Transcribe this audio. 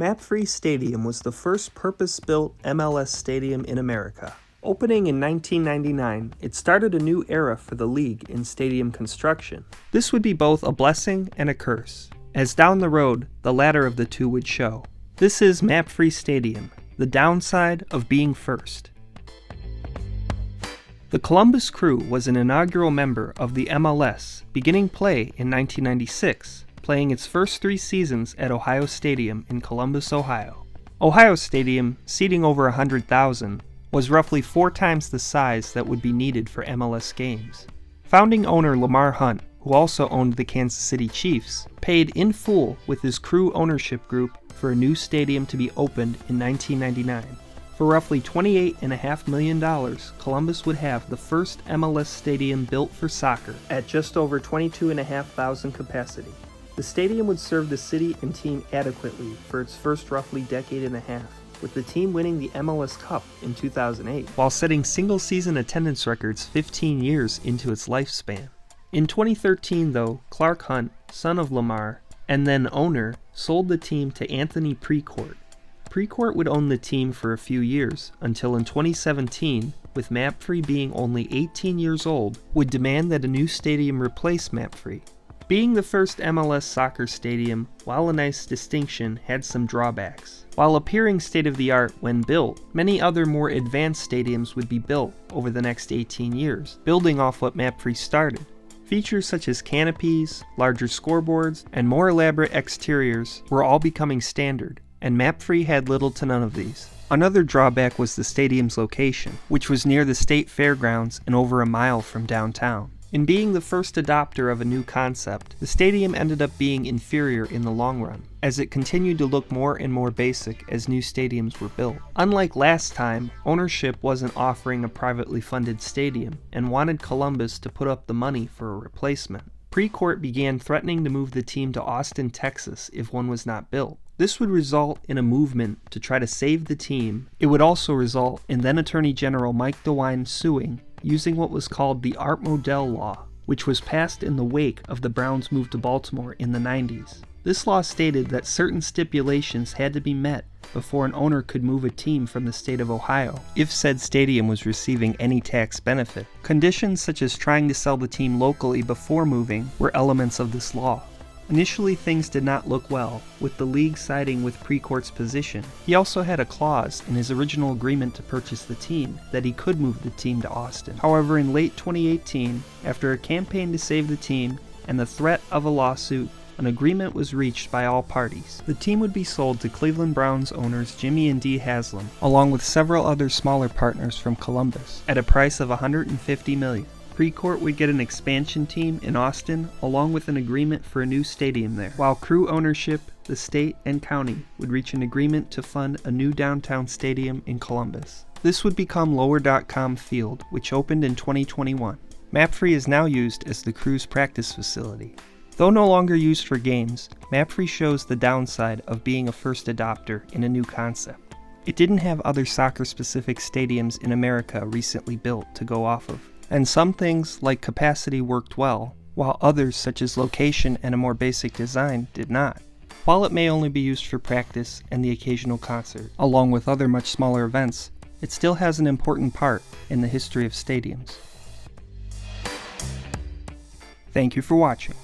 Mapfre Stadium was the first purpose-built MLS stadium in America. Opening in 1999, it started a new era for the league in stadium construction. This would be both a blessing and a curse, as down the road, the latter of the two would show. This is Mapfre Stadium, the downside of being first. The Columbus Crew was an inaugural member of the MLS, beginning play in 1996, playing its first 3 seasons at Ohio Stadium in Columbus, Ohio. Ohio Stadium, seating over 100,000, was roughly 4 times the size that would be needed for MLS games. Founding owner Lamar Hunt, who also owned the Kansas City Chiefs, paid in full with his Crew ownership group for a new stadium to be opened in 1999. For roughly $28.5 million, Columbus would have the first MLS stadium built for soccer at just over 22,500 capacity. The stadium would serve the city and team adequately for its first roughly decade and a half, with the team winning the MLS Cup in 2008, while setting single-season attendance records 15 years into its lifespan. In 2013, though, Clark Hunt, son of Lamar, and then owner, sold the team to Anthony Precourt. Precourt would own the team for a few years, until in 2017, with Mapfre being only 18 years old, would demand that a new stadium replace Mapfre. Being the first MLS soccer stadium, while a nice distinction, had some drawbacks. While appearing state-of-the-art when built, many other more advanced stadiums would be built over the next 18 years, building off what Mapfre started. Features such as canopies, larger scoreboards, and more elaborate exteriors were all becoming standard, and Mapfre had little to none of these. Another drawback was the stadium's location, which was near the state fairgrounds and over a mile from downtown. In being the first adopter of a new concept, the stadium ended up being inferior in the long run, as it continued to look more and more basic as new stadiums were built. Unlike last time, ownership wasn't offering a privately funded stadium and wanted Columbus to put up the money for a replacement. Precourt began threatening to move the team to Austin, Texas if one was not built. This would result in a movement to try to save the team. It would also result in then Attorney General Mike DeWine suing, using what was called the Art Modell Law, which was passed in the wake of the Browns' move to Baltimore in the 90s. This law stated that certain stipulations had to be met before an owner could move a team from the state of Ohio, if said stadium was receiving any tax benefit. Conditions such as trying to sell the team locally before moving were elements of this law. Initially, things did not look well, with the league siding with Precourt's position. He also had a clause in his original agreement to purchase the team that he could move the team to Austin. However, in late 2018, after a campaign to save the team and the threat of a lawsuit, an agreement was reached by all parties. The team would be sold to Cleveland Browns owners Jimmy and Dee Haslam, along with several other smaller partners from Columbus, at a price of $150 million. Precourt would get an expansion team in Austin, along with an agreement for a new stadium there, while Crew ownership, the state and county would reach an agreement to fund a new downtown stadium in Columbus. This would become Lower.com Field, which opened in 2021. Mapfre is now used as the Crew's practice facility. Though no longer used for games, Mapfre shows the downside of being a first adopter in a new concept. It didn't have other soccer-specific stadiums in America recently built to go off of. And some things, like capacity, worked well, while others, such as location and a more basic design, did not. While it may only be used for practice and the occasional concert, along with other much smaller events, it still has an important part in the history of stadiums. Thank you for watching.